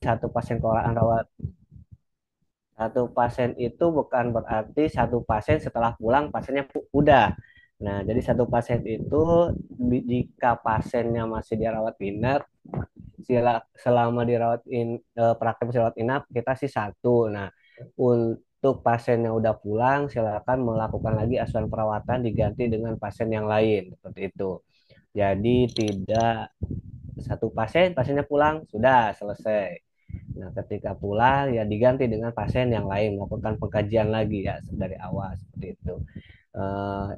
satu pasien kelolaan rawat. Satu pasien itu bukan berarti satu pasien setelah pulang pasiennya udah. Nah, jadi satu pasien itu jika pasiennya masih dirawat inap, selama praktek dirawat inap kita sih satu. Nah, untuk pasien yang udah pulang silakan melakukan lagi asuhan perawatan diganti dengan pasien yang lain seperti itu. Jadi tidak satu pasien pasiennya pulang sudah selesai. Nah, ketika pulang ya diganti dengan pasien yang lain, melakukan pengkajian lagi ya dari awal seperti itu.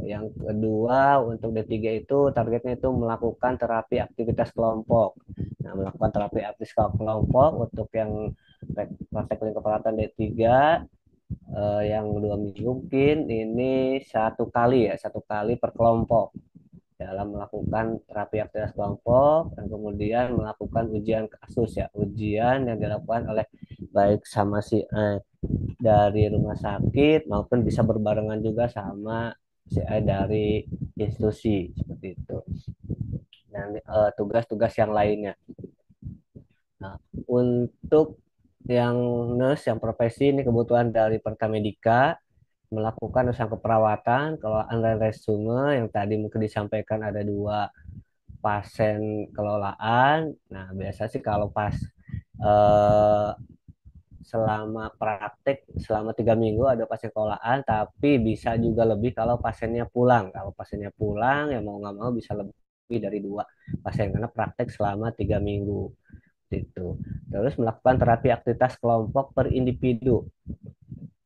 Yang kedua untuk D3 itu targetnya itu melakukan terapi aktivitas kelompok. Nah, melakukan terapi aktivitas kelompok untuk yang praktek klinik keperawatan D3 yang 2 minggu mungkin ini satu kali ya, satu kali per kelompok dalam melakukan terapi aktivitas kelompok dan kemudian melakukan ujian kasus ya, ujian yang dilakukan oleh baik sama si dari rumah sakit maupun bisa berbarengan juga sama si dari institusi seperti itu dan tugas-tugas yang lainnya. Nah, untuk yang nurse yang profesi ini kebutuhan dari Pertamedika melakukan usaha keperawatan. Kalau online resume yang tadi mungkin disampaikan ada 2 pasien kelolaan. Nah, biasa sih kalau pas eh, selama praktek selama 3 minggu ada pasien kelolaan, tapi bisa juga lebih kalau pasiennya pulang. Kalau pasiennya pulang ya mau nggak mau bisa lebih dari 2 pasien karena praktek selama 3 minggu itu. Terus melakukan terapi aktivitas kelompok per individu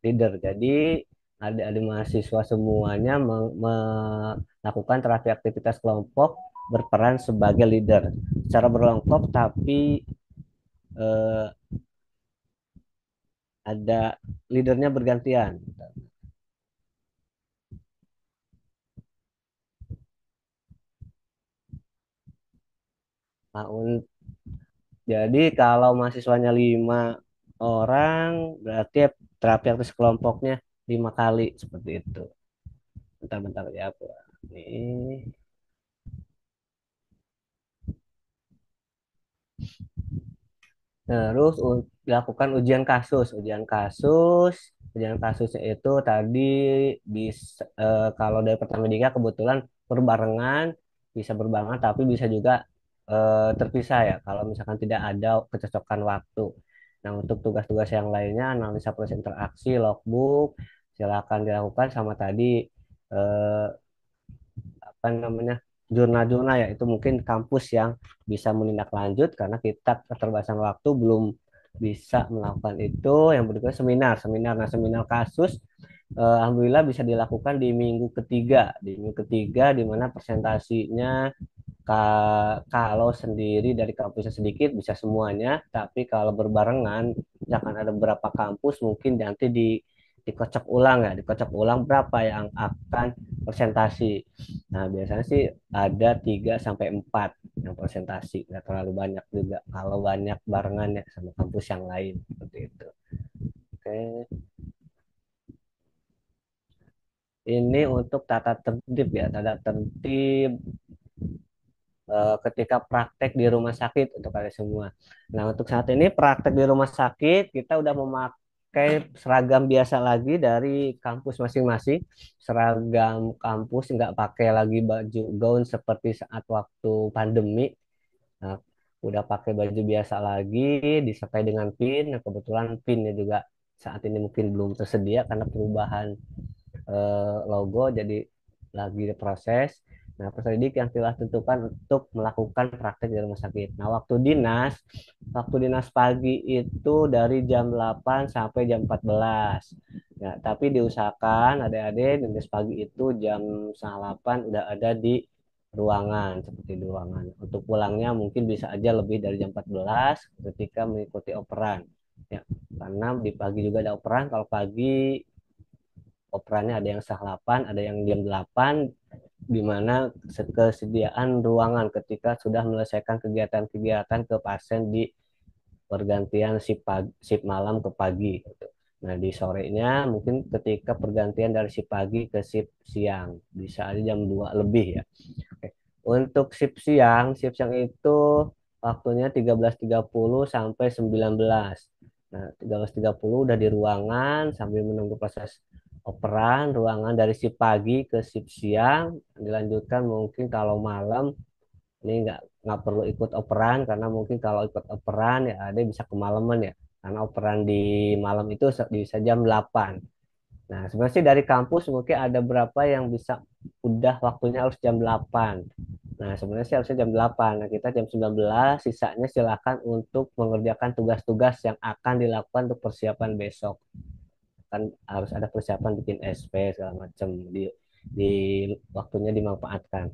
leader. Jadi ada mahasiswa semuanya melakukan terapi aktivitas kelompok berperan sebagai leader secara berkelompok tapi eh, ada leadernya bergantian. Nah, jadi kalau mahasiswanya 5 orang berarti terapi aktivitas kelompoknya 5 kali seperti itu. Bentar-bentar ya aku. Ini terus dilakukan ujian kasus. Ujian kasusnya itu tadi bisa kalau dari Pertamedika kebetulan berbarengan, bisa berbarengan tapi bisa juga terpisah ya. Kalau misalkan tidak ada kecocokan waktu. Nah, untuk tugas-tugas yang lainnya, analisa proses interaksi, logbook, silakan dilakukan sama tadi eh, apa namanya jurnal-jurnal ya itu mungkin kampus yang bisa menindaklanjut karena kita keterbatasan waktu belum bisa melakukan itu. Yang berikutnya seminar. Nah, seminar kasus alhamdulillah bisa dilakukan di minggu ketiga di mana presentasinya kalau sendiri dari kampusnya sedikit bisa semuanya, tapi kalau berbarengan, misalkan ada beberapa kampus, mungkin nanti dikocok ulang ya, dikocok ulang berapa yang akan presentasi. Nah, biasanya sih ada 3 sampai 4 yang presentasi, nggak terlalu banyak juga. Kalau banyak barengannya sama kampus yang lain seperti itu. Oke, ini untuk tata tertib ya, tata tertib ketika praktek di rumah sakit untuk kalian semua. Nah, untuk saat ini praktek di rumah sakit kita udah memakai seragam biasa lagi dari kampus masing-masing. Seragam kampus nggak pakai lagi baju gaun seperti saat waktu pandemi. Nah, udah pakai baju biasa lagi disertai dengan pin. Nah, kebetulan pinnya juga saat ini mungkin belum tersedia karena perubahan logo jadi lagi diproses. Nah, peserta didik yang telah tentukan untuk melakukan praktek di rumah sakit. Nah, waktu dinas pagi itu dari jam 8 sampai jam 14. Ya, tapi diusahakan adik-adik dinas pagi itu jam 8 udah ada di ruangan, seperti di ruangan. Untuk pulangnya mungkin bisa aja lebih dari jam 14 ketika mengikuti operan. Ya, karena di pagi juga ada operan. Kalau pagi operannya ada yang setengah 8, ada yang jam 8, di mana kesediaan ruangan ketika sudah menyelesaikan kegiatan-kegiatan ke pasien di pergantian sip malam ke pagi. Gitu. Nah, di sorenya mungkin ketika pergantian dari sip pagi ke sip siang, bisa aja jam 2 lebih ya. Oke. Untuk sip siang itu waktunya 13.30 sampai 19. Nah, 13.30 udah di ruangan sambil menunggu proses operan, ruangan dari shift pagi ke shift siang, dilanjutkan mungkin kalau malam ini nggak perlu ikut operan karena mungkin kalau ikut operan ya ada bisa kemalaman ya. Karena operan di malam itu bisa jam 8. Nah, sebenarnya sih dari kampus mungkin ada berapa yang bisa udah waktunya harus jam 8. Nah, sebenarnya sih harusnya jam 8. Nah, kita jam 19, sisanya silakan untuk mengerjakan tugas-tugas yang akan dilakukan untuk persiapan besok. Kan harus ada persiapan bikin SP segala macam di waktunya dimanfaatkan.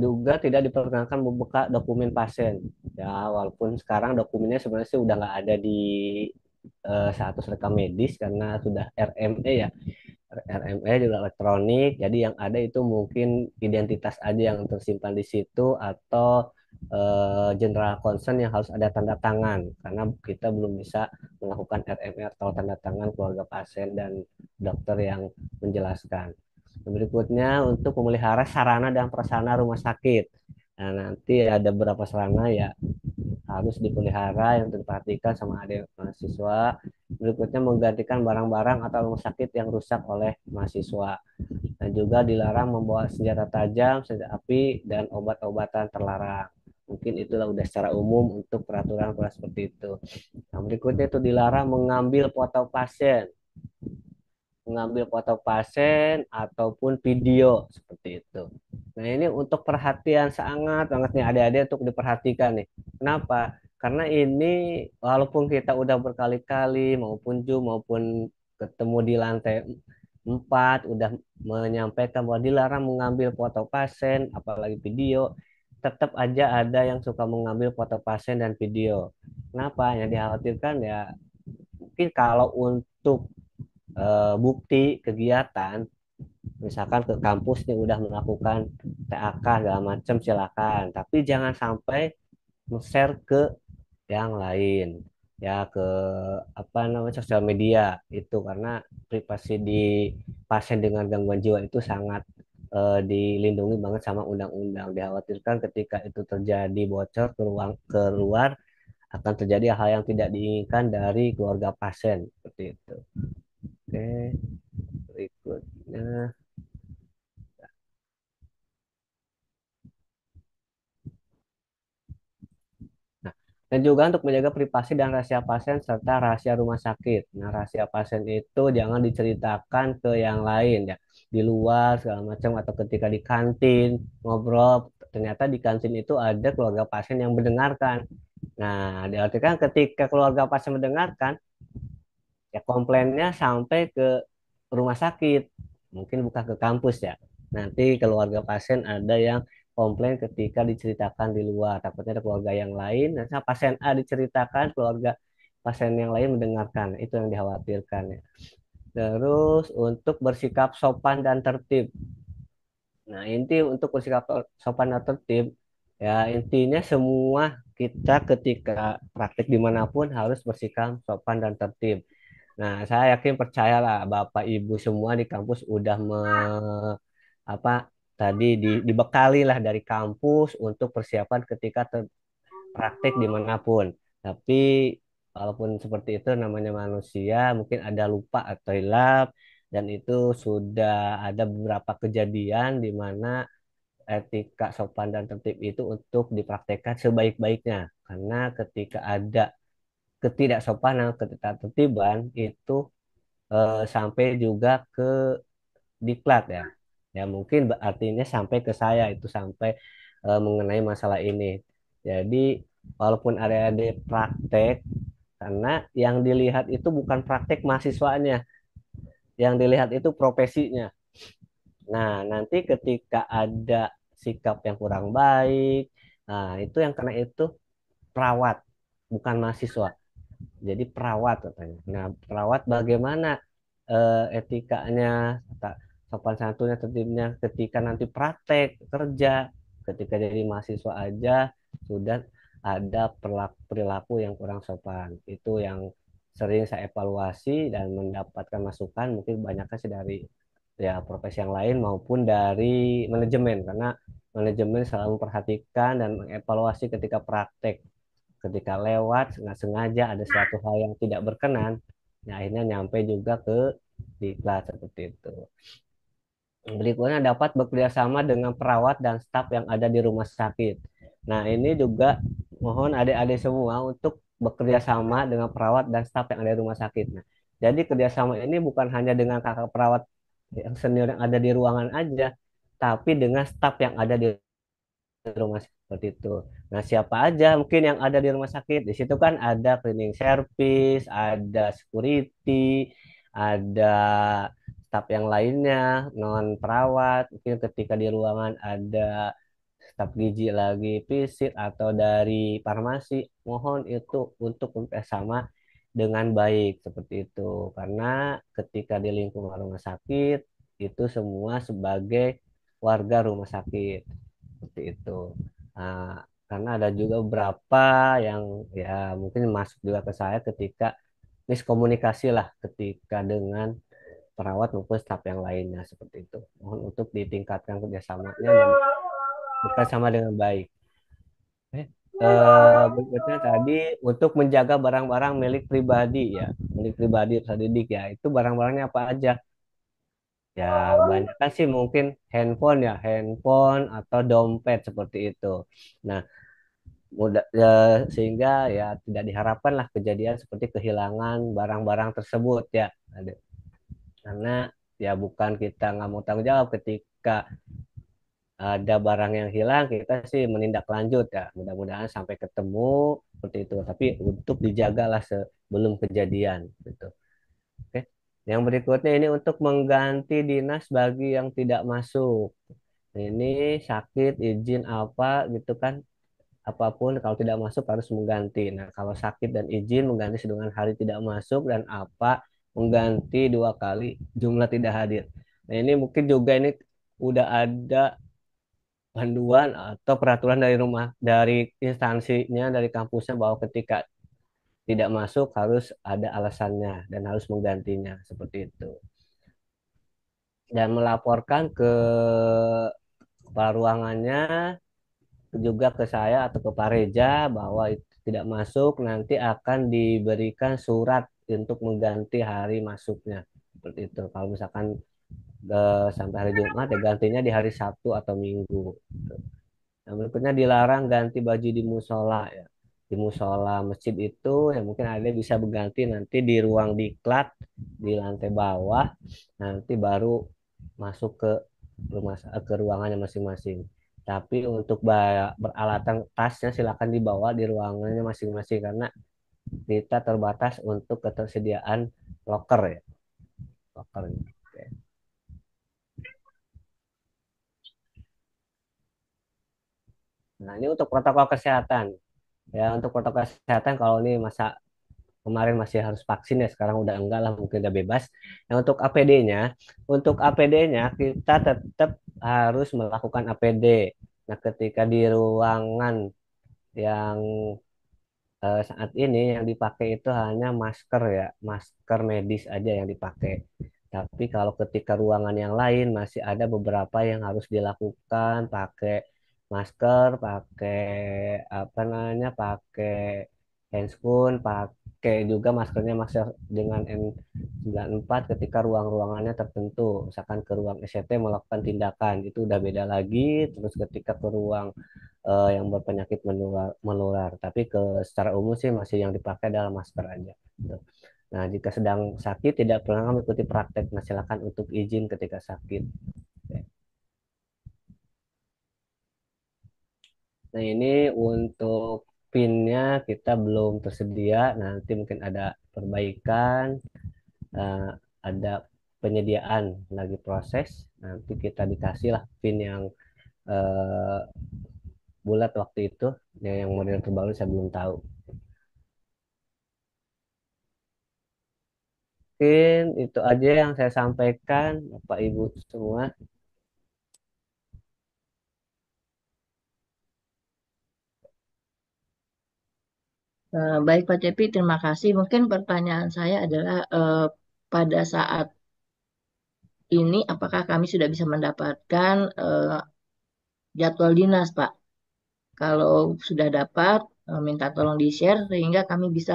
Juga tidak diperkenankan membuka dokumen pasien. Ya, walaupun sekarang dokumennya sebenarnya sih udah nggak ada di status rekam medis karena sudah RME ya. RME juga elektronik, jadi yang ada itu mungkin identitas aja yang tersimpan di situ atau general concern yang harus ada tanda tangan karena kita belum bisa melakukan RME atau tanda tangan keluarga pasien dan dokter yang menjelaskan. Berikutnya untuk memelihara sarana dan prasarana rumah sakit. Nah, nanti ada beberapa sarana ya harus dipelihara yang diperhatikan sama adik mahasiswa. Berikutnya menggantikan barang-barang atau rumah sakit yang rusak oleh mahasiswa. Dan juga dilarang membawa senjata tajam, senjata api, dan obat-obatan terlarang. Mungkin itulah udah secara umum untuk peraturan seperti itu. Yang berikutnya itu dilarang mengambil foto pasien ataupun video seperti itu. Nah, ini untuk perhatian sangat banget nih adik-adik untuk diperhatikan nih. Kenapa? Karena ini walaupun kita udah berkali-kali maupun Zoom maupun ketemu di lantai 4 udah menyampaikan bahwa dilarang mengambil foto pasien apalagi video, tetap aja ada yang suka mengambil foto pasien dan video. Kenapa? Yang dikhawatirkan ya mungkin kalau untuk bukti kegiatan misalkan ke kampus nih udah melakukan TAK segala macam silakan tapi jangan sampai share ke yang lain ya ke apa namanya sosial media itu karena privasi di pasien dengan gangguan jiwa itu sangat dilindungi banget sama undang-undang dikhawatirkan ketika itu terjadi bocor keluar akan terjadi hal yang tidak diinginkan dari keluarga pasien seperti itu. Oke, berikutnya. Nah, dan juga untuk menjaga privasi dan rahasia pasien serta rahasia rumah sakit. Nah, rahasia pasien itu jangan diceritakan ke yang lain ya. Di luar segala macam atau ketika di kantin ngobrol, ternyata di kantin itu ada keluarga pasien yang mendengarkan. Nah, diartikan ketika keluarga pasien mendengarkan, ya komplainnya sampai ke rumah sakit, mungkin bukan ke kampus ya. Nanti keluarga pasien ada yang komplain ketika diceritakan di luar, takutnya ada keluarga yang lain, nanti pasien A diceritakan, keluarga pasien yang lain mendengarkan, itu yang dikhawatirkan ya. Terus untuk bersikap sopan dan tertib. Nah, inti untuk bersikap sopan dan tertib, ya intinya semua kita ketika praktik dimanapun harus bersikap sopan dan tertib. Nah, saya yakin percayalah Bapak Ibu semua di kampus udah apa tadi dibekali lah dari kampus untuk persiapan ketika praktik dimanapun. Tapi walaupun seperti itu namanya manusia, mungkin ada lupa atau hilap dan itu sudah ada beberapa kejadian di mana etika sopan dan tertib itu untuk dipraktekkan sebaik-baiknya. Karena ketika ada ketidaksopanan, ketidaktertiban itu sampai juga ke diklat ya. Ya mungkin artinya sampai ke saya itu sampai mengenai masalah ini. Jadi walaupun ada praktek karena yang dilihat itu bukan praktek mahasiswanya, yang dilihat itu profesinya. Nah, nanti ketika ada sikap yang kurang baik, nah itu yang kena itu perawat, bukan mahasiswa. Jadi perawat katanya. Nah, perawat bagaimana etikanya, sopan santunnya, tertibnya ketika nanti praktek kerja, ketika jadi mahasiswa aja sudah ada perilaku yang kurang sopan. Itu yang sering saya evaluasi dan mendapatkan masukan mungkin banyaknya sih dari ya profesi yang lain maupun dari manajemen karena manajemen selalu memperhatikan dan mengevaluasi ketika praktek. Ketika lewat nggak sengaja ada suatu hal yang tidak berkenan, ya akhirnya nyampe juga ke diklat seperti itu. Berikutnya dapat bekerja sama dengan perawat dan staf yang ada di rumah sakit. Nah, ini juga mohon adik-adik semua untuk bekerja sama dengan perawat dan staf yang ada di rumah sakit. Nah, jadi kerjasama ini bukan hanya dengan kakak perawat yang senior yang ada di ruangan aja, tapi dengan staf yang ada di rumah sakit seperti itu. Nah, siapa aja mungkin yang ada di rumah sakit? Di situ kan ada cleaning service, ada security, ada staf yang lainnya, non perawat. Mungkin ketika di ruangan ada staf gizi lagi visit atau dari farmasi, mohon itu untuk bekerjasama dengan baik seperti itu. Karena ketika di lingkungan rumah sakit itu semua sebagai warga rumah sakit seperti itu. Nah, karena ada juga beberapa yang ya mungkin masuk juga ke saya ketika miskomunikasi lah ketika dengan perawat maupun staf yang lainnya seperti itu. Mohon untuk ditingkatkan kerjasamanya dan bekerjasama dengan baik. Eh, Berikutnya tadi untuk menjaga barang-barang milik pribadi ya, milik pribadi peserta didik ya, itu barang-barangnya apa aja? Ya, banyak kan sih mungkin handphone ya, handphone atau dompet seperti itu. Nah, mudah sehingga ya tidak diharapkan lah kejadian seperti kehilangan barang-barang tersebut ya. Karena ya bukan kita nggak mau tanggung jawab ketika ada barang yang hilang kita sih menindaklanjut ya. Mudah-mudahan sampai ketemu seperti itu. Tapi untuk dijagalah sebelum kejadian gitu. Oke. Yang berikutnya ini untuk mengganti dinas bagi yang tidak masuk. Ini sakit, izin apa gitu kan, apapun kalau tidak masuk harus mengganti. Nah, kalau sakit dan izin mengganti sedangkan hari tidak masuk dan apa mengganti dua kali jumlah tidak hadir. Nah, ini mungkin juga ini udah ada panduan atau peraturan dari rumah dari instansinya dari kampusnya bahwa ketika tidak masuk harus ada alasannya dan harus menggantinya seperti itu. Dan melaporkan ke kepala ruangannya juga ke saya atau ke Pak Reja bahwa itu tidak masuk, nanti akan diberikan surat untuk mengganti hari masuknya. Seperti itu. Kalau misalkan sampai hari Jumat, ya gantinya di hari Sabtu atau Minggu. Gitu. Yang berikutnya dilarang ganti baju di musola ya. Di musola masjid itu ya mungkin ada bisa berganti nanti di ruang diklat di lantai bawah, nanti baru masuk ke ruangannya masing-masing. Tapi untuk beralatan tasnya silakan dibawa di ruangannya masing-masing karena kita terbatas untuk ketersediaan locker ya. Locker. Oke. Nah, ini untuk protokol kesehatan. Ya, untuk protokol kesehatan kalau ini masa kemarin masih harus vaksin ya, sekarang udah enggak lah, mungkin udah bebas. Nah, untuk APD-nya kita tetap harus melakukan APD. Nah, ketika di ruangan yang saat ini yang dipakai itu hanya masker ya, masker medis aja yang dipakai. Tapi kalau ketika ruangan yang lain masih ada beberapa yang harus dilakukan pakai masker, pakai apa namanya, pakai handscoon, pakai juga maskernya masker dengan N94 ketika ruang-ruangannya tertentu. Misalkan ke ruang SCT melakukan tindakan itu udah beda lagi. Terus ketika ke ruang yang berpenyakit menular. Tapi secara umum sih masih yang dipakai adalah masker aja. Gitu. Nah, jika sedang sakit tidak pernah mengikuti praktek, nah silakan untuk izin ketika sakit. Nah, ini untuk PIN-nya kita belum tersedia. Nanti mungkin ada perbaikan, eh, ada penyediaan lagi proses. Nanti kita dikasih lah PIN yang eh, bulat waktu itu. Yang model terbaru saya belum tahu. Mungkin itu aja yang saya sampaikan, Bapak Ibu semua. Baik Pak Cepi, terima kasih. Mungkin pertanyaan saya adalah pada saat ini apakah kami sudah bisa mendapatkan jadwal dinas, Pak. Kalau sudah dapat, minta tolong di-share sehingga kami bisa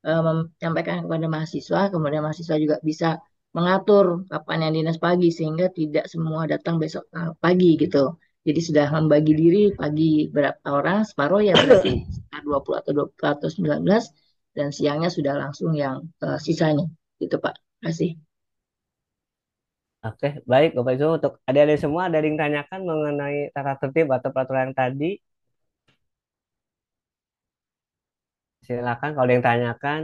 menyampaikan kepada mahasiswa, kemudian mahasiswa juga bisa mengatur kapan yang dinas pagi sehingga tidak semua datang besok pagi gitu. Jadi sudah membagi diri pagi berapa orang, separuh ya berarti sekitar 20 atau 20 atau 19 dan siangnya sudah langsung yang sisanya gitu Pak. Terima kasih. Oke, baik Bapak Ibu. Untuk adik-adik semua, ada yang tanyakan mengenai tata tertib atau peraturan yang tadi? Silakan kalau ada yang tanyakan.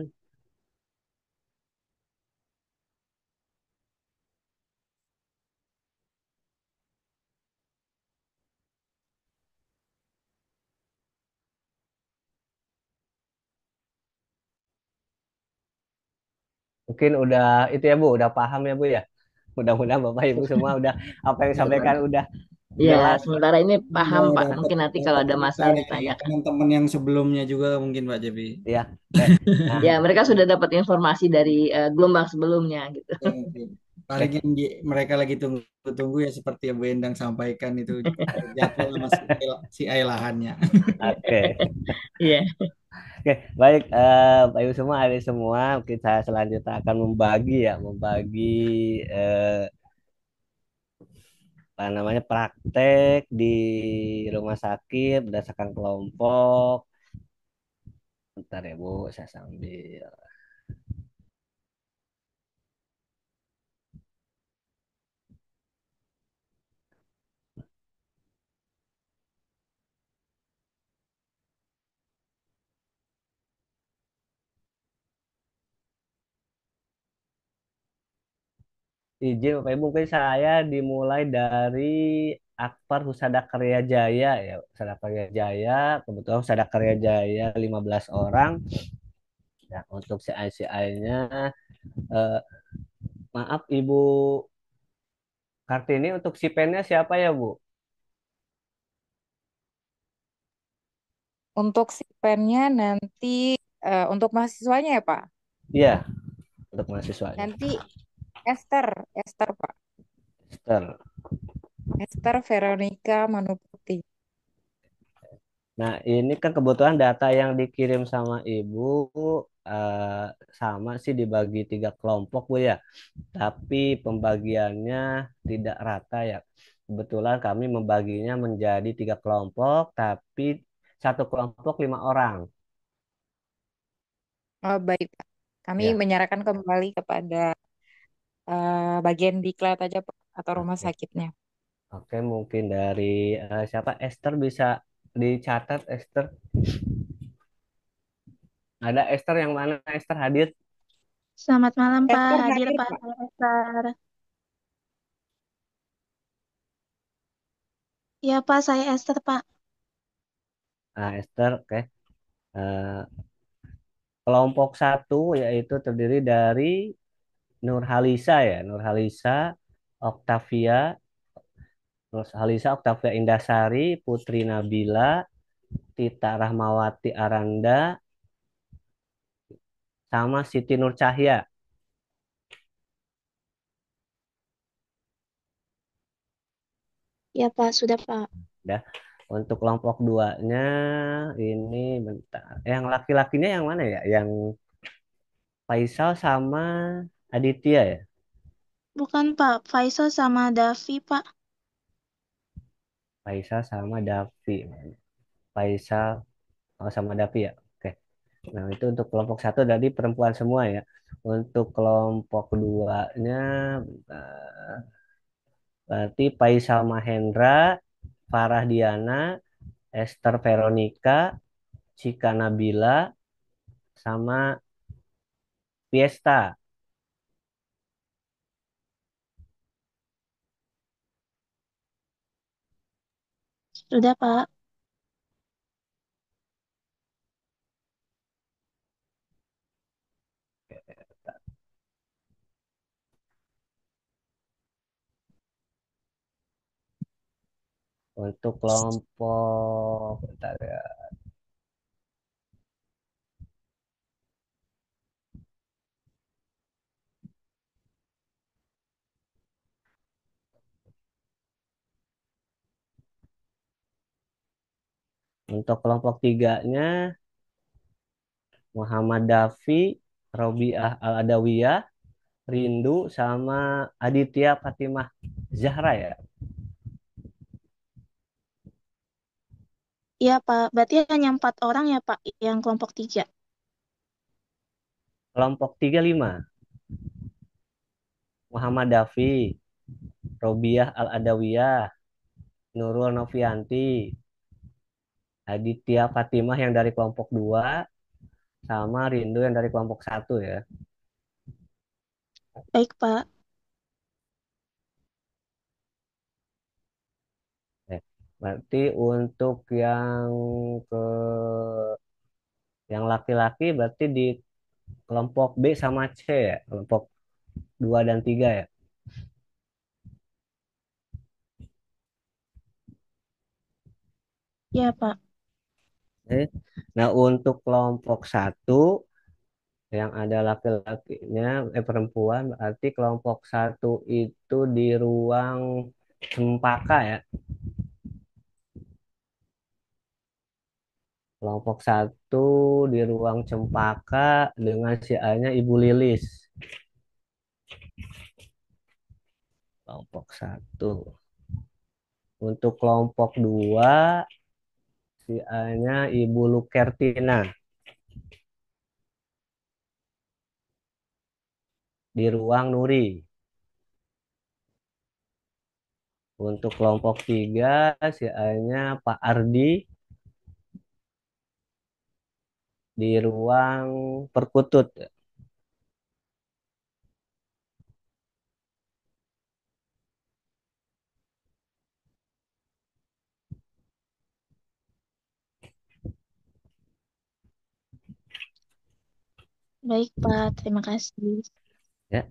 Mungkin udah itu ya Bu, udah paham ya Bu ya. Mudah-mudahan Bapak Ibu semua udah apa yang disampaikan udah Ya, jelas. sementara ini paham Udah Pak. dapat Mungkin nanti kalau dapat ada masukan masalah dari ditanyakan. teman-teman yang sebelumnya juga mungkin Pak Jepi. Ya. Oke. Nah, Ya, mereka sudah dapat informasi dari gelombang sebelumsia gitu. Ya, mungkin. Paling oke. yang mereka lagi tunggu-tunggu ya seperti yang Bu Endang sampaikan itu jadwal sama si Ailahannya. Oke. Iya. Oke, baik Pak Ibu semua, adik semua, mungkin saya selanjutnya akan membagi eh, apa namanya praktek di rumah sakit berdasarkan kelompok. Bentar ya Bu, saya sambil. Izin Bapak Ibu, mungkin saya dimulai dari Akpar Husada Karya Jaya ya. Husada Karya Jaya, kebetulan Husada Karya Jaya 15 orang. Ya, untuk CI-CI-nya, eh, maaf Ibu Kartini, untuk si pennya siapa ya Bu? Untuk si pennya nanti untuk mahasiswanya ya Pak. Iya, untuk mahasiswanya. Nanti Esther, Esther Pak. Esther. Esther Veronica Manuputi. Nah, ini kan kebetulan data yang dikirim sama Ibu eh, sama sih dibagi 3 kelompok Bu ya. Tapi pembagiannya tidak rata ya. Kebetulan kami membaginya menjadi 3 kelompok, tapi satu kelompok 5 orang. Oh, baik Pak. Kami Ya, menyerahkan kembali kepada bagian diklat aja Pak, atau rumah oke. sakitnya. Oke, mungkin dari siapa? Esther bisa dicatat Esther. Ada Esther yang mana? Esther hadir? Selamat malam Pak, Esther hadir hadir Pak Pak. saya Esther. Ya Pak, saya Esther Pak. Nah, Esther, oke. Eh, Kelompok satu yaitu terdiri dari Nurhalisa ya, Nurhalisa, Octavia, Nurhalisa, Octavia Indasari, Putri Nabila, Tita Rahmawati Aranda, sama Siti Nur Cahya. Ya Pak, sudah Pak. Ya. Untuk kelompok duanya ini bentar. Yang laki-lakinya yang mana ya? Yang Faisal sama Aditya ya? Bukan Pak, Faisal sama Davi Pak. Faisal sama Davi. Faisal sama Davi ya. Oke. Nah, itu untuk kelompok satu dari perempuan semua ya. Untuk kelompok keduanya, berarti Faisal Mahendra, Farah Diana, Esther Veronica, Cika Nabila, sama Fiesta. Sudah Pak. Untuk kelompok, bentar ya. Untuk kelompok tiganya Muhammad Dafi, Robiah Al-Adawiyah, Rindu sama Aditya Fatimah Zahra ya. Iya, Pak. Berarti hanya 4 orang ya, Pak, yang kelompok 3. Kelompok tiga lima. Muhammad Dafi, Robiah Al-Adawiyah, Nurul Novianti, Aditya Fatimah yang dari kelompok 2, sama Rindu yang dari kelompok 1 ya. Baik, Pak. Eh, Berarti untuk ke yang laki-laki berarti di kelompok B sama C ya, kelompok 2 dan 3 ya. Iya, Pak. Oke. Nah, untuk kelompok 1 yang ada laki-lakinya, perempuan, berarti kelompok 1 itu di ruang cempaka ya. Kelompok 1 di ruang cempaka dengan si A-nya Ibu Lilis. Kelompok 1. Untuk kelompok 2 si A-nya Ibu Lukertina di ruang Nuri. Untuk kelompok 3 si A-nya Pak Ardi di ruang Perkutut. Baik, Pak. Terima kasih. Ya.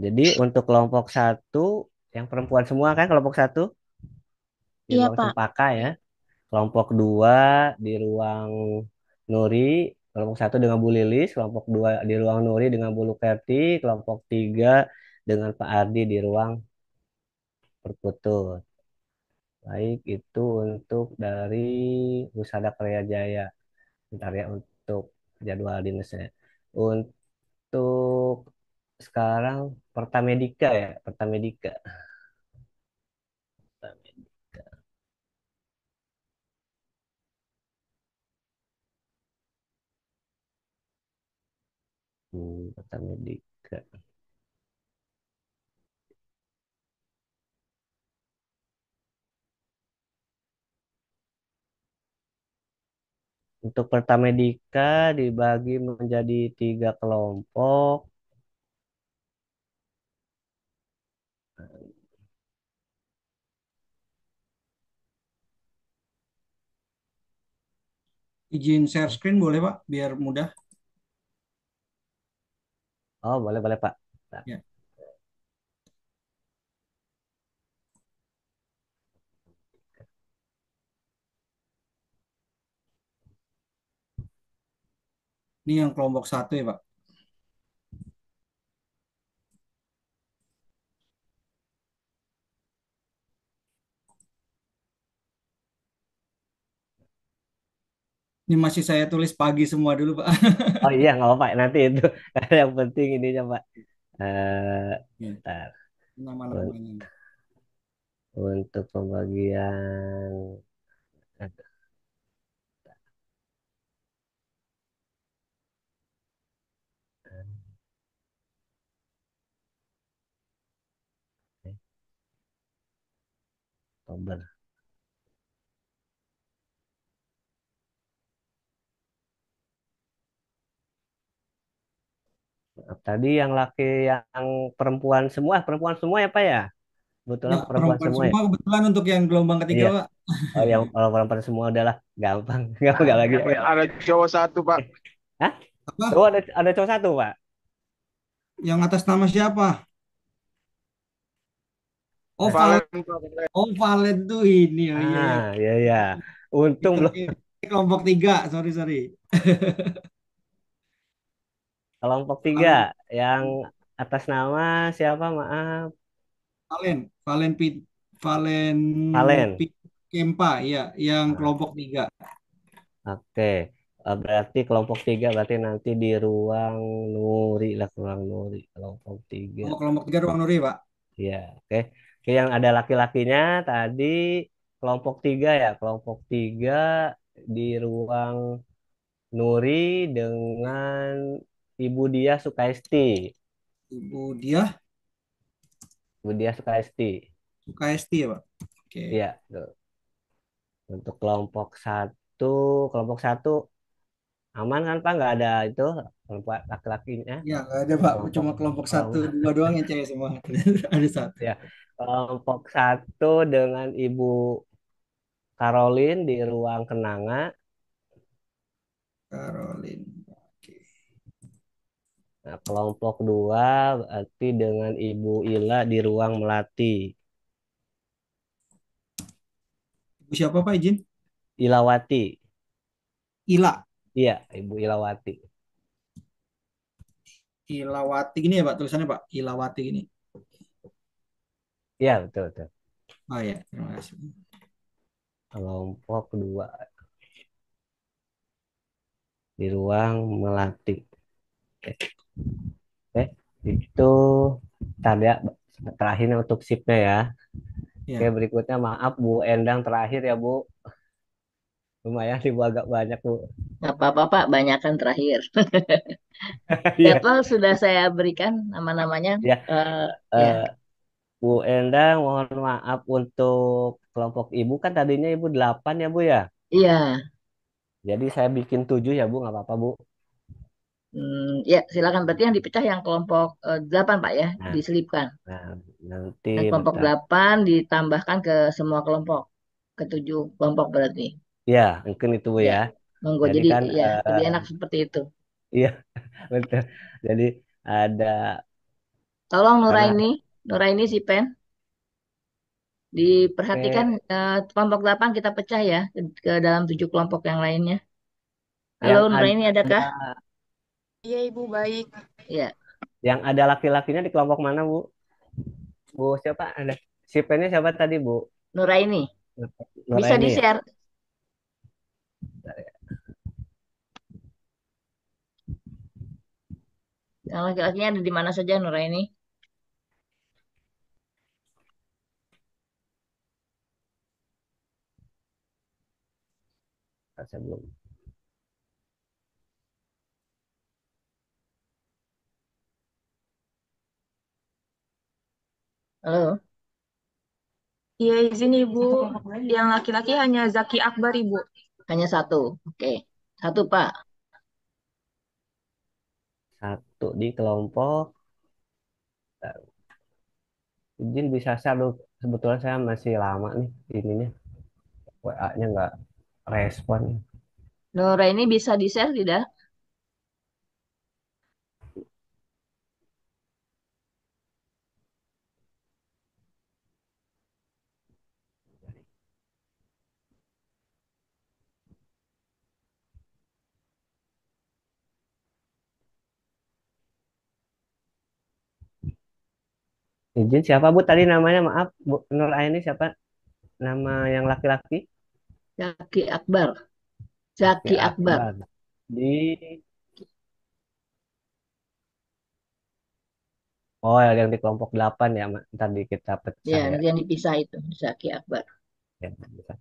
Jadi untuk kelompok 1 yang perempuan semua kan kelompok 1 di Iya, ruang Pak. Cempaka ya. Kelompok 2 di ruang Nuri, kelompok 1 dengan Bu Lilis, kelompok 2 di ruang Nuri dengan Bu Lukerti, kelompok 3 dengan Pak Ardi di ruang Perkutut. Baik, itu untuk dari Husada Karya Jaya. Bentar ya untuk jadwal dinasnya. Untuk sekarang Pertamedika ya, Pertamedika. Pertamedika. Untuk Pertamedika dibagi menjadi 3 kelompok. Izin share screen boleh Pak, biar mudah. Oh, boleh, boleh, Pak. Nah, Ya. Ini yang kelompok 1 ya Pak. Ini masih saya tulis pagi semua dulu Pak. oh iya, nggak apa-apa. Nanti itu yang penting ininya, Pak. Ya, Bentar. Un- nama-namanya. Untuk pembagian Oktober. Tadi yang laki, yang perempuan semua ya, Pak ya? Ya, Kebetulan perempuan perempuan semua ya. semua kebetulan untuk yang gelombang ketiga Iya. Pak. Oh, yang kalau perempuan semua udahlah gampang. Nggak lagi. Ada cowok satu, Pak. Hah? Oh, Apa? ada cowok satu, Pak. Yang atas nama siapa? Oh, Valen, Pak. Oh, Valen tuh ini. Oh iya ya. Iya, iya. Untung Itu belum kelompok 3. Sorry, sorry. kelompok 3 Valen, yang atas nama siapa? Maaf. Valen, Valen, Valen Valen. Kempa, ya, yang Ah, kelompok 3. Oke. Berarti kelompok tiga berarti nanti di ruang Nuri lah, ruang Nuri kelompok tiga. Oh, kelompok 3 ruang Nuri, Pak. Ya, oke. Oke, yang ada laki-lakinya tadi kelompok tiga ya, kelompok tiga di ruang Nuri dengan Ibu Dia Sukaisti. Ibu dia Ibu Dia Sukaisti. suka ST ya, Pak. Oke. Iya, tuh. Untuk kelompok satu aman kan Pak? Nggak ada itu kelompok laki-lakinya. Ya, nggak ada, Pak. Kelompok Cuma kelompok satu, kelompok dua doang yang cewek semua. Ternyata ada satu. ya, kelompok satu dengan Ibu Caroline di ruang kenanga. Caroline. Oke. Nah, kelompok dua berarti dengan Ibu Ila di ruang melati. Ibu siapa, Pak, izin? Ilawati. Ila. Iya, Ibu Ilawati. Ilawati gini ya, Pak, tulisannya, Pak. Ilawati gini. Iya, betul, betul. Oh ya, terima kasih. Kelompok dua di ruang melati. Oke, oke. Itu tadi ya, terakhir untuk sipnya ya. Oke, Ya. berikutnya maaf Bu Endang terakhir ya Bu. Lumayan sih Bu, agak banyak Bu. Nggak apa-apa, Pak, banyakan terakhir. Iya, Jadwal sudah saya berikan nama-namanya. ya. Ya, Eh, Bu Endang mohon maaf untuk kelompok Ibu kan tadinya Ibu 8 ya Bu ya. iya. Jadi saya bikin 7 ya Bu, nggak apa-apa Bu. Ya, silakan. Berarti yang dipecah yang kelompok 8, Pak, ya, Nah, diselipkan. nah nanti Yang kelompok bentar. 8 ditambahkan ke semua kelompok. Ke 7 kelompok berarti. Ya, mungkin itu Bu Ya, ya. monggo. Jadi Jadi, kan ya, lebih enak seperti itu. iya betul. Jadi ada Tolong karena ada Nuraini, Nuraini si Pen, diperhatikan P kelompok 8 kita pecah ya ke dalam 7 kelompok yang lainnya. Halo yang Nuraini, ada adakah? Iya, Ibu, baik. Ya, yang ada laki-lakinya di kelompok mana Bu? Bu siapa? Ada si P-nya siapa tadi Bu? Nuraini. Bisa Nuraini ya? di-share. Yang laki-lakinya ada di mana saja Nuraini? Saya belum. Halo, Iya, izin Ibu. Yang laki-laki hanya Zaki Akbar, Ibu. hanya satu. Oke, satu Pak. Satu di kelompok. Izin bisa share dulu. Sebetulnya saya masih lama nih ininya. WA-nya nggak respon. Nuraini bisa di-share tidak? Izin siapa Bu tadi namanya? Maaf Bu Nuraini siapa? Nama yang laki-laki? Zaki Akbar. Zaki Zaki Akbar. Akbar. Di Oh, yang di kelompok 8 ya, Mak. Tadi kita Ya, pecah ya. nanti yang dipisah itu Zaki Akbar. Ya, bisa.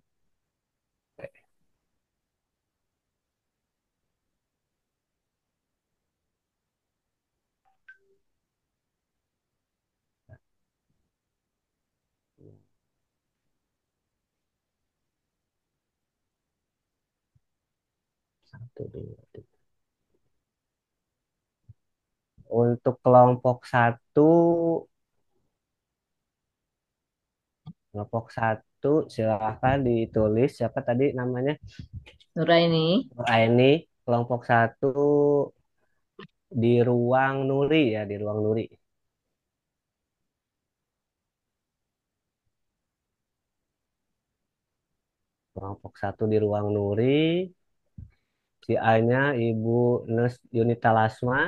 Satu, dua, tiga. Untuk kelompok satu silahkan ditulis siapa tadi namanya? Nuraini. Ini kelompok satu di ruang Nuri ya, di ruang Nuri. Kelompok satu di ruang Nuri. Si A-nya Ibu Nes Yunita Lasma.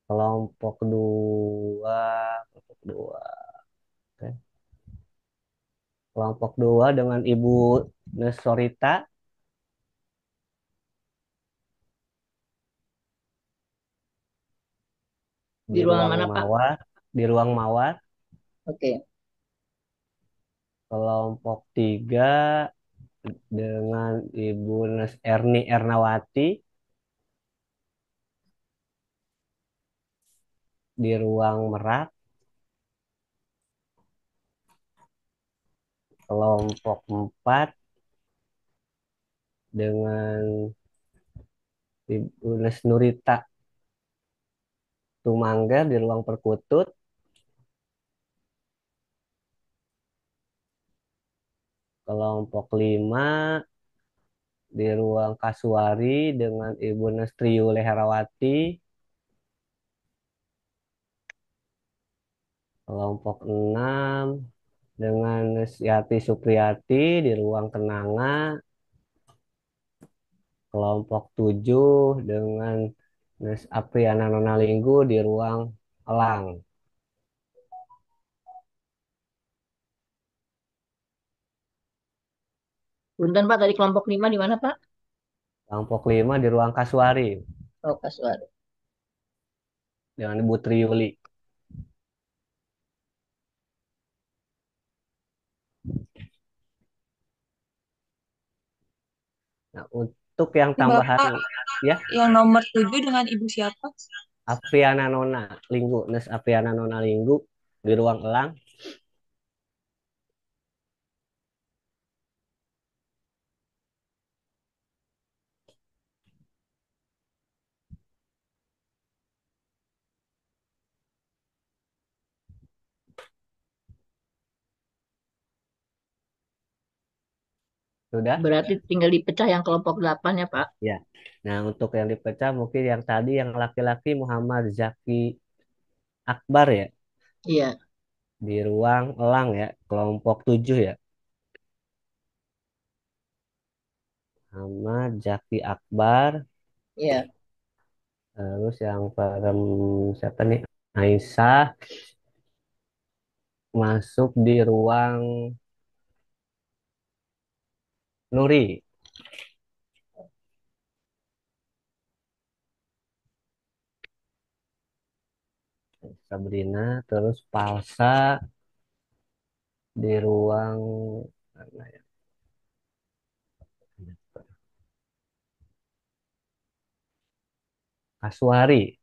Kelompok dua, kelompok dua. Kelompok 2 dengan Ibu Nesorita Di di ruangan ruang mana, Pak? mawar, di ruang mawar. Oke. Kelompok 3 dengan Ibu Erni Ernawati di ruang Merak. Kelompok 4 dengan Ibu Nurita Tumangga di ruang Perkutut. Kelompok 5 di ruang Kasuari dengan Ibu Nestriu Leherawati. Kelompok 6 dengan Yati Supriyati di ruang Kenanga. Kelompok 7 dengan Nes Apriana Nonalinggu di ruang Elang. Punten, Pak, tadi kelompok 5 di mana, Pak? Kelompok 5 di ruang Kasuari Oh, Kasuari. dengan Ibu Triuli. Nah, untuk yang tambahan Bapak, ya, yang nomor 7 dengan Ibu siapa? Apriana Nona Linggu, Nes Apriana Nona Linggu di ruang Elang. Sudah? Berarti tinggal dipecah yang kelompok 8 ya, Pak? Ya. Nah, untuk yang dipecah mungkin yang tadi yang laki-laki Muhammad Zaki Akbar ya Iya, di ruang Elang ya, kelompok 7 ya. Muhammad Zaki Akbar, iya. terus yang siapa nih? Aisyah masuk di ruang Nuri. Sabrina, terus Palsa di ruang mana ya? Kasuari.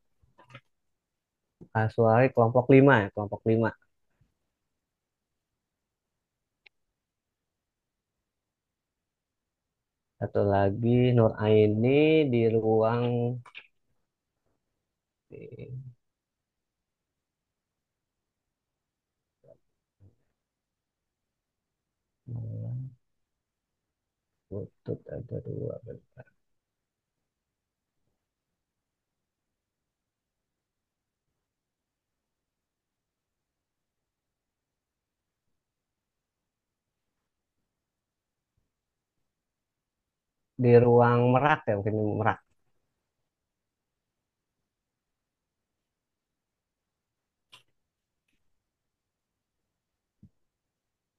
Kasuari kelompok 5 ya, kelompok 5. Satu lagi Nur Aini di ruang Butut ada 2. Di ruang Merak ya, mungkin Merak.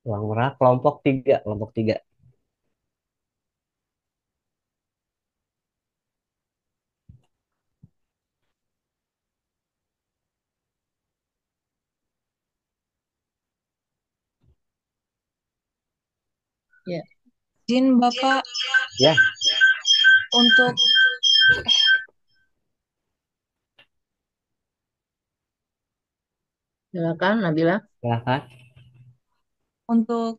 Ruang Merak kelompok 3, kelompok 3. Iya. Izin Bapak Ya, untuk Silakan, Nabila. silakan.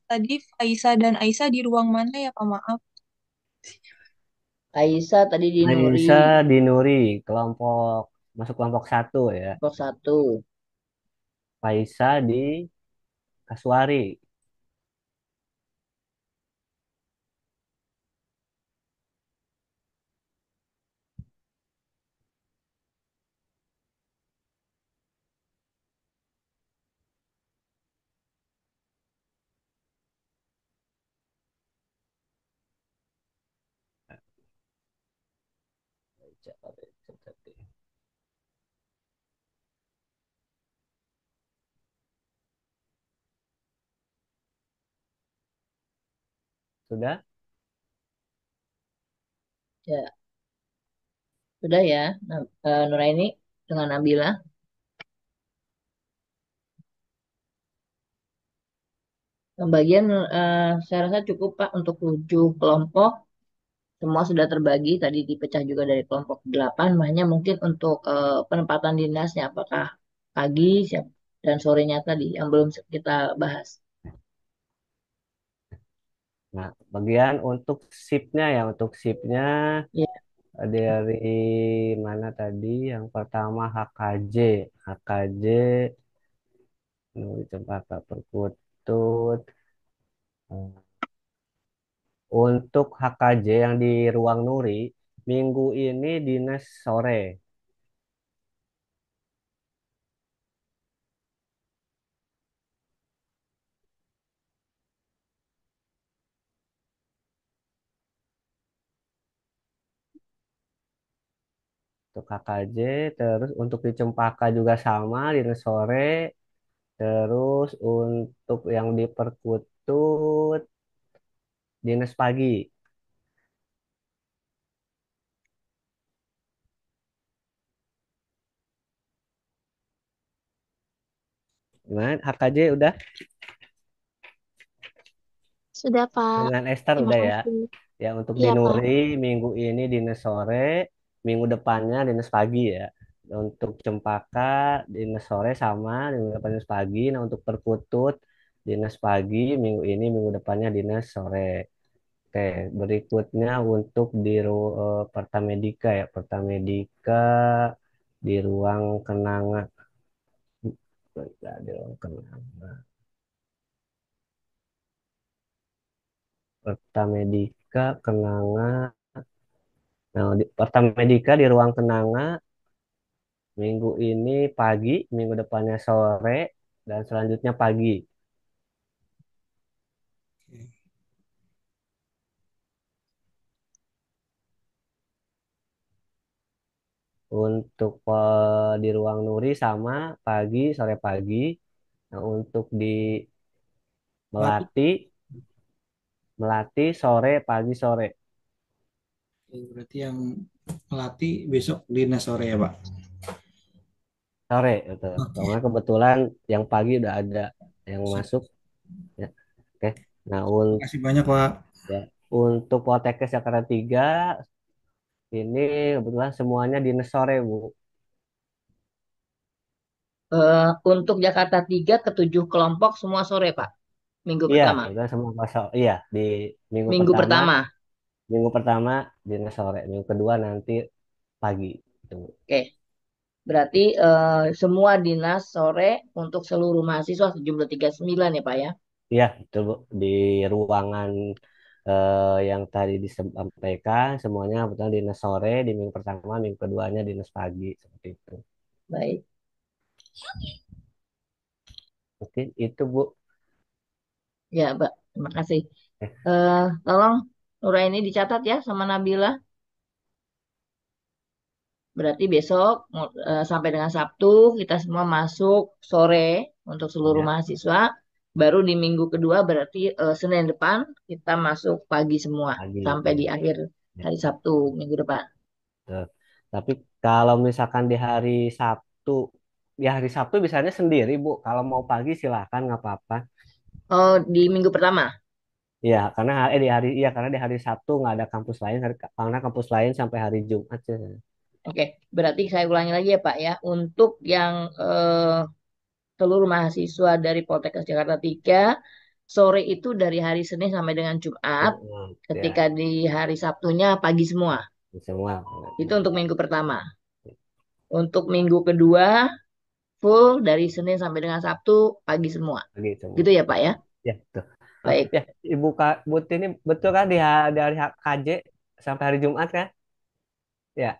tadi Faisa dan Aisyah di ruang mana ya Pak? Maaf. Aisyah tadi di Nuri, Aisyah di Nuri, kelompok masuk kelompok 1 ya. kelompok 1. Faisa di Kasuari. Sudah? Ya, sudah ya, Nuraini dengan Nabila. Pembagian saya rasa cukup Pak untuk 7 kelompok. Semua sudah terbagi, tadi dipecah juga dari kelompok 8. Hanya mungkin untuk penempatan dinasnya, apakah pagi dan sorenya tadi yang belum kita bahas. Nah, bagian untuk shiftnya ya, untuk shiftnya Ya, dari mana tadi? Yang pertama HKJ, HKJ Cempaka Perkutut. Untuk HKJ yang di Ruang Nuri, minggu ini dinas sore. Untuk KKJ, terus untuk di Cempaka juga sama, dinas sore. Terus untuk yang di Perkutut, dinas pagi. Gimana? HKJ udah? Sudah, Pak. Dengan Esther Terima udah ya? kasih. Ya untuk di Iya, Pak. Nuri, minggu ini dinas sore, minggu depannya dinas pagi ya. Untuk Cempaka, dinas sore sama, minggu depan dinas pagi. Nah untuk Perkutut, dinas pagi, minggu ini, minggu depannya dinas sore. Oke, berikutnya untuk di Pertamedika ya, Pertamedika di ruang kenanga. Di ruang kenanga. Pertamedika kenanga. Nah, di Pertamedika di ruang kenanga minggu ini pagi, minggu depannya sore, dan selanjutnya pagi. Untuk di ruang Nuri sama pagi, sore pagi. Nah, untuk di Melati. Melati, Melati sore, pagi, sore. Berarti yang Melati besok dinas sore ya Pak. Sore, gitu. Oke. Karena kebetulan yang pagi udah ada yang Sip. masuk. Ya. Oke. Nah, Terima kasih banyak Pak. ya, untuk Poltekkes Jakarta 3 ini kebetulan semuanya dinas sore, Bu. Untuk Jakarta 3 ke 7 kelompok semua sore, Pak. Minggu Iya, pertama. kebetulan semua pasal. Iya, di minggu Minggu pertama, pertama. minggu pertama dinas sore, minggu kedua nanti pagi. Gitu. Oke. Berarti semua dinas sore untuk seluruh mahasiswa sejumlah 39 ya, Pak ya. Iya, itu Bu. Di ruangan yang tadi disampaikan semuanya kebetulan dinas sore, di minggu pertama, minggu keduanya dinas pagi seperti itu. Baik. Mungkin itu Bu. Ya, Pak. Terima kasih. Eh, Tolong Nuraini dicatat ya sama Nabila. Berarti besok sampai dengan Sabtu kita semua masuk sore untuk seluruh ya, mahasiswa. Baru di minggu kedua berarti Senin depan kita masuk pagi semua pagi. sampai di akhir Ya. hari Sabtu minggu depan. Tuh. Tapi kalau misalkan di hari Sabtu, di hari Sabtu biasanya sendiri, Bu. Kalau mau pagi silahkan, nggak apa-apa. Oh, di minggu pertama. Iya, karena iya karena di hari Sabtu nggak ada kampus lain, karena kampus lain sampai hari Jumat sih. Oke, berarti saya ulangi lagi ya Pak ya. Untuk yang seluruh mahasiswa dari Poltekkes Jakarta 3, sore itu dari hari Senin sampai dengan Jumat. Ketika Ya, di hari Sabtunya pagi semua. semua. Itu untuk minggu pertama. Untuk minggu kedua, full dari Senin sampai dengan Sabtu pagi semua. Pagi semua. Gitu ya Pak ya? Ya, tuh. Oh, Baik. ya, Ibu Kak But ini betul kan dari KJ sampai hari Jumat kan? Ya,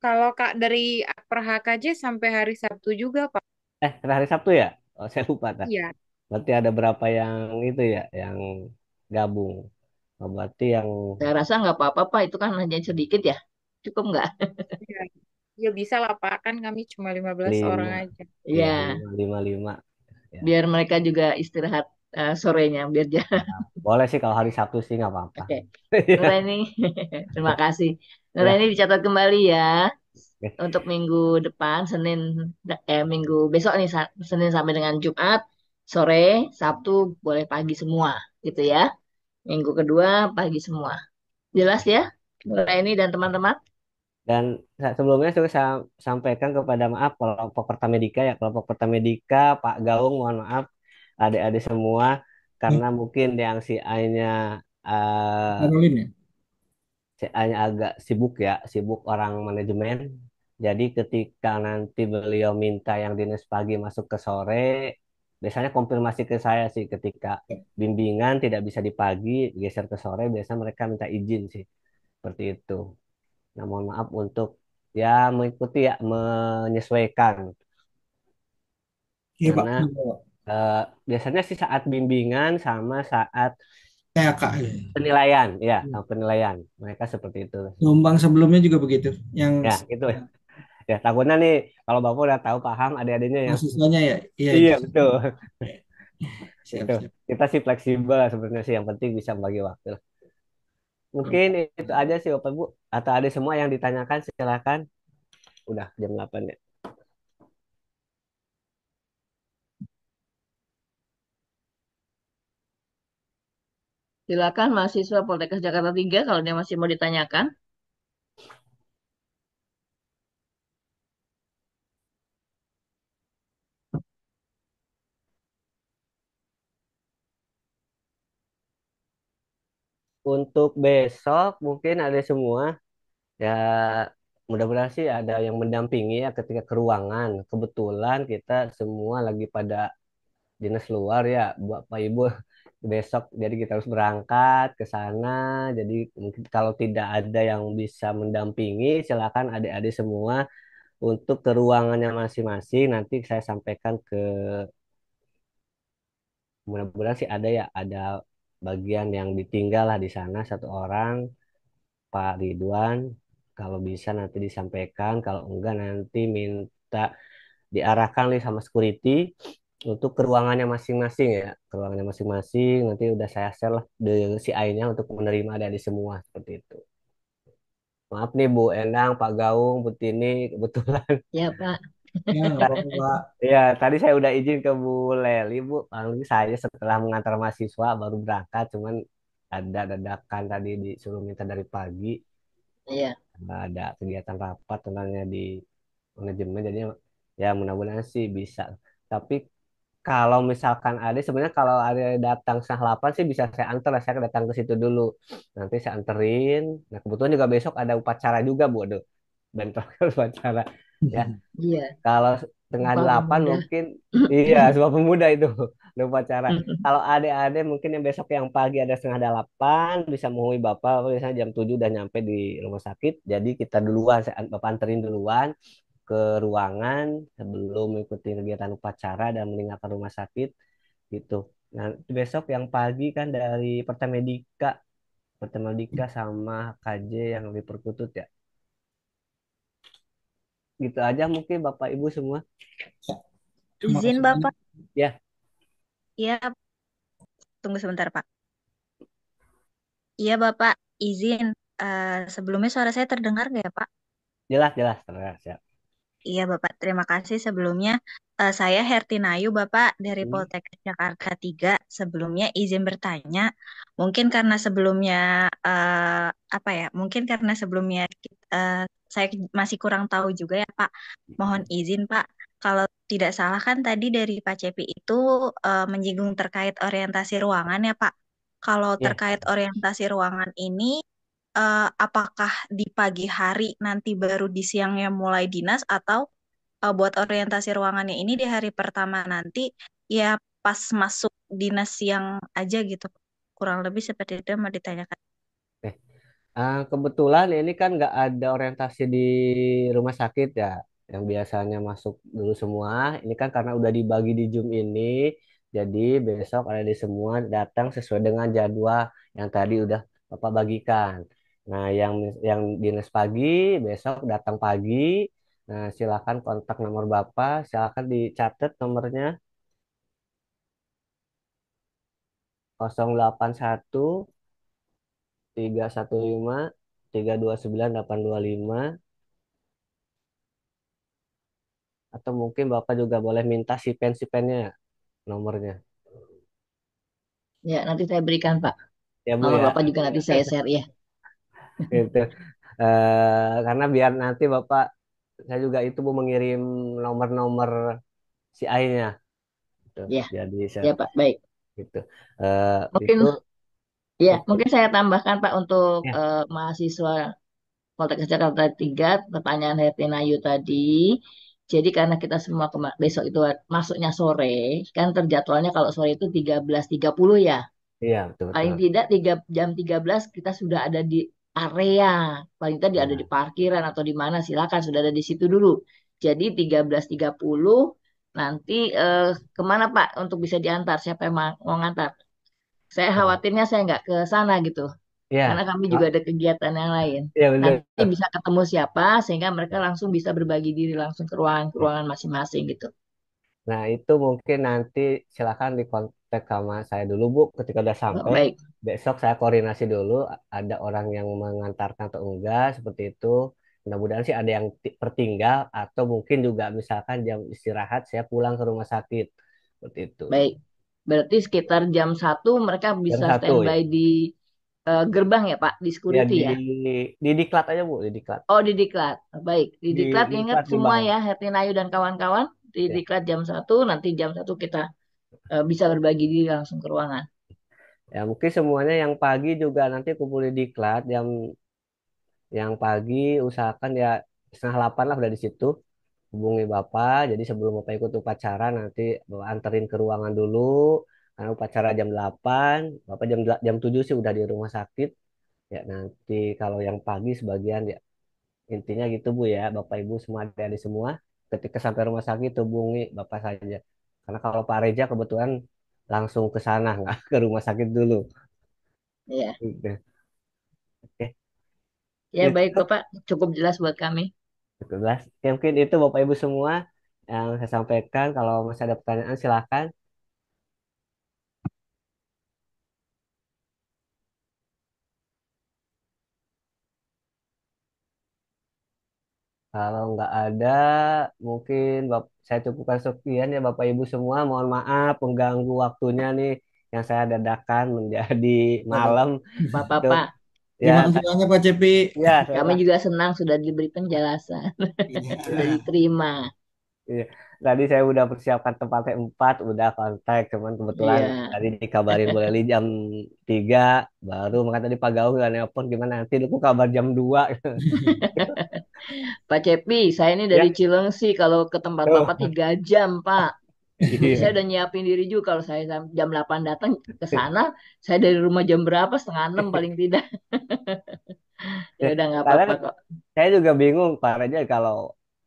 Kalau Kak dari per HKJ sampai hari Sabtu juga, Pak. sampai hari Sabtu ya? Oh, saya lupa dah. Iya, Berarti ada berapa yang itu ya, yang gabung. Oh, berarti yang Saya rasa nggak apa-apa Pak. Itu kan hanya sedikit ya. Cukup nggak? iya. Ya bisa lah, Pak. Kan kami cuma 15 orang lima, aja. iya Iya. lima, lima, lima. Ya, Biar mereka juga istirahat sorenya biar Boleh sih kalau hari Sabtu sih nggak apa-apa. Oke. Iya. Nuraini, terima kasih. Nuraini dicatat kembali ya Oke. untuk minggu depan, minggu besok nih, Senin sampai dengan Jumat, sore, Sabtu boleh pagi semua, gitu ya. Minggu kedua pagi semua. Jelas ya, Nuraini dan teman-teman? Dan sebelumnya juga saya sampaikan kepada maaf kelompok Pertamedika ya, kelompok Pertamedika Pak Gaung mohon maaf adik-adik semua Hmm, karena mungkin yang si A-nya Caroline ya. hanya agak sibuk ya, sibuk orang manajemen. Jadi ketika nanti beliau minta yang dinas pagi masuk ke sore, biasanya konfirmasi ke saya sih ketika bimbingan tidak bisa di pagi, geser ke sore, biasanya mereka minta izin sih, seperti itu. Nah, mohon maaf untuk ya mengikuti ya, menyesuaikan. Iya Pak. Karena eh, biasanya sih saat bimbingan sama saat Kayak Kak. penilaian, ya, sama penilaian. Mereka seperti itu. Gelombang sebelumnya juga begitu. Yang Ya, itu. Ya, takutnya nih kalau Bapak udah tahu paham adik-adiknya yang mahasiswanya ya. Iya iya itu. betul. Siap, Itu. siap. Kita sih fleksibel lah sebenarnya sih yang penting bisa bagi waktu. Mungkin itu aja sih Bapak Ibu atau ada semua yang ditanyakan silakan. Udah jam 8 ya. Silakan mahasiswa Poltekkes Jakarta 3 kalau dia masih mau ditanyakan. Untuk besok mungkin ada semua ya mudah-mudahan sih ada yang mendampingi ya ketika ke ruangan. Kebetulan kita semua lagi pada dinas luar ya Bapak Ibu besok jadi kita harus berangkat ke sana jadi mungkin kalau tidak ada yang bisa mendampingi silakan adik-adik semua untuk ke ruangannya masing-masing nanti saya sampaikan ke mudah-mudahan sih ada ya ada bagian yang ditinggal lah di sana satu orang Pak Ridwan kalau bisa nanti disampaikan kalau enggak nanti minta diarahkan nih sama security untuk ke ruangannya masing-masing ya ke ruangannya masing-masing nanti udah saya share lah si AI-nya untuk menerima dari semua seperti itu maaf nih Bu Endang Pak Gaung Bu Tini kebetulan Ya, Pak. Ya, nggak apa-apa Pak. ya tadi saya udah izin ke Bu Leli Bu paling saya setelah mengantar mahasiswa baru berangkat cuman ada dadakan tadi disuruh minta dari pagi Iya. ada kegiatan rapat tentangnya di manajemen jadinya ya mudah-mudahan sih bisa tapi kalau misalkan ada sebenarnya kalau ada datang setengah 8 sih bisa saya antar saya datang ke situ dulu nanti saya anterin nah kebetulan juga besok ada upacara juga Bu aduh bentrok upacara ya Iya. kalau setengah Sumpah 8 Pemuda. mungkin iya Sumpah Pemuda itu ada upacara kalau ada mungkin yang besok yang pagi ada setengah 8 bisa menghubungi Bapak biasanya jam 7 udah nyampe di rumah sakit jadi kita duluan Bapak anterin duluan ke ruangan sebelum mengikuti kegiatan upacara dan meninggalkan rumah sakit gitu. Nah, besok yang pagi kan dari Pertamedika sama KJ yang di Perkutut ya. Gitu aja mungkin Bapak Ibu semua. Terima Izin kasih banyak. Bapak, Ya, ya tunggu sebentar Pak. Iya Bapak, izin. Sebelumnya suara saya terdengar nggak ya Pak? jelas jelas jelas ya. Iya Bapak, terima kasih sebelumnya. Saya Hertinayu Bapak dari Hmm, Poltekkes Jakarta 3. Sebelumnya izin bertanya, mungkin karena sebelumnya apa ya? Mungkin karena sebelumnya saya masih kurang tahu juga ya Pak. Mohon izin Pak, kalau tidak salah kan tadi dari Pak Cepi itu menyinggung terkait orientasi ruangan ya Pak. Kalau ya. terkait orientasi ruangan ini apakah di pagi hari nanti baru di siangnya mulai dinas atau buat orientasi ruangannya ini di hari pertama nanti ya pas masuk dinas siang aja gitu. Kurang lebih seperti itu yang mau ditanyakan. Eh, kebetulan ini kan nggak ada orientasi di rumah sakit ya, yang biasanya masuk dulu semua. Ini kan karena udah dibagi di Zoom ini, jadi besok ada di semua datang sesuai dengan jadwal yang tadi udah Bapak bagikan. Nah, yang dinas pagi besok datang pagi. Nah, silakan kontak nomor Bapak, silakan dicatat nomornya. 081 315 329 825, atau mungkin Bapak juga boleh minta si pennya nomornya. Ya, nanti saya berikan, Pak. Ya Bu Nomor ya. Bapak juga nanti saya share ya. Gitu. Karena biar nanti Bapak, saya juga itu Bu mengirim nomor-nomor si AI-nya gitu. Ya, Biar bisa ya Pak. Baik. gitu. Eh, Mungkin itu ya, mungkin mungkin saya tambahkan Pak untuk ya. mahasiswa Poltekkes Jakarta 3, pertanyaan Hertinayu tadi. Jadi karena kita semua besok itu masuknya sore, kan terjadwalnya kalau sore itu 13.30 ya. Iya, betul Paling betul. tidak jam 13 kita sudah ada di area. Paling tidak ada di Ya, parkiran atau di mana, silakan sudah ada di situ dulu. Jadi 13.30 nanti kemana Pak untuk bisa diantar? Siapa yang mau ngantar? Saya nah, khawatirnya saya nggak ke sana gitu. Karena ya, kami juga ah, ada kegiatan yang lain. ya benar. Nanti bisa ketemu siapa sehingga mereka langsung bisa berbagi diri langsung ke ruangan masing-masing gitu. Nah, itu mungkin nanti silakan dikontak sama saya dulu, Bu. Ketika udah Oh, sampai, baik, besok saya koordinasi dulu, ada orang yang mengantarkan atau enggak, seperti itu. Mudah-mudahan sih ada yang tertinggal, atau mungkin juga misalkan jam istirahat, saya pulang ke rumah sakit. Seperti itu. baik. Berarti sekitar jam 1 mereka Jam bisa satu ya. standby di gerbang ya Pak, di Ya, security ya. di diklat aja, Bu, di diklat. Oh, di Diklat. Baik, di Diklat Di ingat diklat di semua bawah. ya, Hertinayu dan kawan-kawan. Di Ya. Diklat jam 1, nanti jam 1 kita bisa berbagi diri langsung ke ruangan. Ya, mungkin semuanya yang pagi juga nanti kumpul di diklat, yang pagi usahakan ya 7:30 lah udah di situ. Hubungi Bapak. Jadi sebelum Bapak ikut upacara nanti Bapak anterin ke ruangan dulu. Karena upacara jam 8, Bapak jam 7 sih udah di rumah sakit. Ya nanti kalau yang pagi sebagian ya intinya gitu Bu ya. Bapak Ibu semua adik-adik semua. Ketika sampai rumah sakit hubungi Bapak saja. Karena kalau Pak Reja kebetulan langsung ke sana nggak ke rumah sakit dulu. Ya, Gitu. Oke. ya baik Itu Bapak, cukup jelas buat kami. 17. Ya, mungkin itu Bapak Ibu semua yang saya sampaikan. Kalau masih ada pertanyaan silakan. Kalau nggak ada, mungkin saya cukupkan sekian ya Bapak Ibu semua. Mohon maaf mengganggu waktunya nih yang saya dadakan menjadi Ya, Pak. malam. Itu Bapak-bapak, ya, Terima kasih banyak Pak Cepi. saya kami juga senang sudah diberi penjelasan, sudah Iya. diterima. iya. Tadi saya udah persiapkan tempatnya 4, udah kontak, cuman kebetulan Iya, tadi dikabarin boleh jam 3, baru makanya tadi Pak Gaul nggak nelpon gimana nanti dulu kabar jam 2. Pak Cepi, saya ini dari Ya, Cilengsi, kalau ke tempat Bapak tuh. 3 jam, Pak. Jadi saya Iya. udah nyiapin diri juga kalau saya jam 8 datang ke sana, saya dari rumah jam berapa? Setengah 6 paling tidak. Ya Ya, udah nggak karena apa-apa kok. saya juga bingung Pak Raja kalau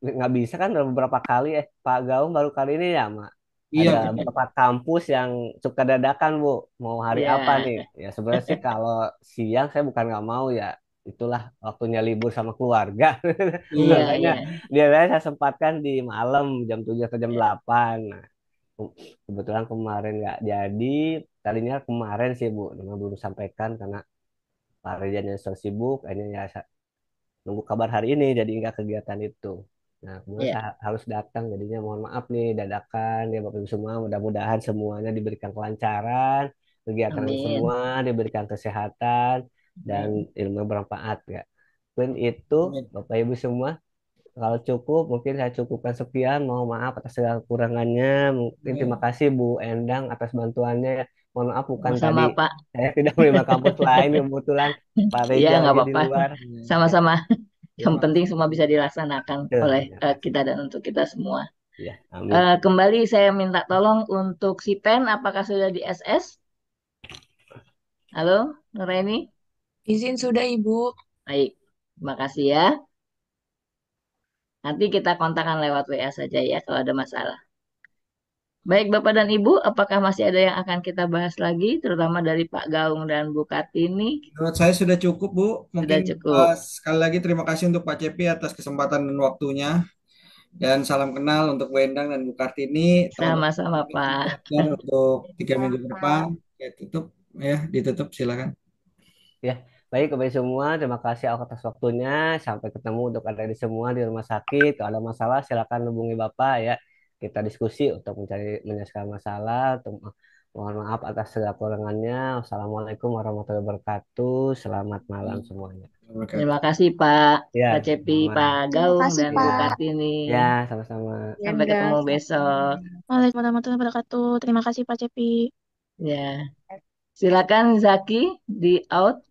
nggak bisa kan udah beberapa kali Pak Gaung baru kali ini ya Mak. Iya, Ada Pak. beberapa kampus yang suka dadakan Bu, mau hari apa Ya, nih? Ya sebenarnya sih kalau siang saya bukan nggak mau ya, itulah waktunya libur sama keluarga. iya, Makanya iya, biasanya saya sempatkan di malam jam 7 atau jam 8. Nah, kebetulan kemarin nggak jadi, tadinya kemarin sih Bu, memang belum sampaikan karena Pak Rejanya sibuk, akhirnya ya nunggu kabar hari ini jadi nggak kegiatan itu. Nah, kemudian iya. saya harus datang jadinya mohon maaf nih dadakan ya Bapak Ibu semua mudah-mudahan semuanya diberikan kelancaran, kegiatan Amin. semua diberikan kesehatan dan Amin. ilmu yang bermanfaat ya. Mungkin itu Amin. Bapak Ibu semua kalau cukup mungkin saya cukupkan sekian, mohon maaf atas segala kekurangannya. Mungkin terima Amin. kasih Bu Endang atas bantuannya. Mohon maaf bukan tadi Sama-sama, Pak. saya tidak menerima kampus lain kebetulan Pak Iya, Reja nggak lagi di apa-apa. luar. Iya. Sama-sama. Yang Terima penting kasih. semua bisa dilaksanakan Tuh, oleh terima kasih. kita dan untuk kita semua. Ya, amin. Kembali saya minta tolong untuk si Pen, apakah sudah di SS? Halo, Nuraini? Izin sudah Ibu. Baik, terima kasih ya. Nanti kita kontakkan lewat WA saja ya kalau ada masalah. Baik Bapak dan Ibu, apakah masih ada yang akan kita bahas lagi, terutama dari Pak Gaung dan Bu Kartini? Menurut saya sudah cukup, Bu. Mungkin Sudah cukup. sekali lagi terima kasih untuk Pak Cepi atas kesempatan dan waktunya. Dan salam kenal untuk Bu Endang dan Bu Kartini. Teman-teman Sama-sama kami Pak. kita belajar untuk 3 minggu ke depan. Ya, tutup. Ya, ditutup silakan. Ya, baik kepada semua, terima kasih atas waktunya. Sampai ketemu untuk ada di semua di rumah sakit. Kalau ada masalah silakan hubungi Bapak ya. Kita diskusi untuk menyelesaikan masalah. Mohon maaf atas segala kekurangannya. Wassalamualaikum warahmatullahi wabarakatuh. Selamat malam semuanya. Terima kasih Pak Ya, Cepi, Pak sama. Terima Gaung, kasih, dan Bu Pak. Kartini. Ya, sama-sama. Ya, Sampai enggak. ketemu besok. Waalaikumsalam warahmatullahi wabarakatuh. Terima kasih, Pak Cepi. Ya, silakan Zaki di out.